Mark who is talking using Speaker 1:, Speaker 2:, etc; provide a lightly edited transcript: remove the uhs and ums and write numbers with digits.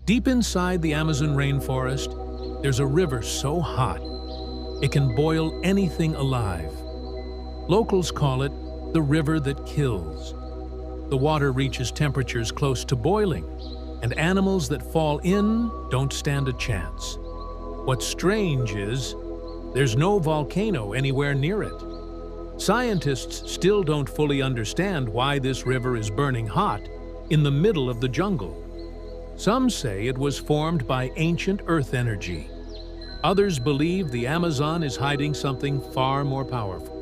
Speaker 1: Deep inside the Amazon rainforest, there's a river so hot, it can boil anything alive. Locals call it the river that kills. The water reaches temperatures close to boiling, and animals that fall in don't stand a chance. What's strange is, there's no volcano anywhere near it. Scientists still don't fully understand why this river is burning hot in the middle of the jungle. Some say it was formed by ancient earth energy. Others believe the Amazon is hiding something far more powerful.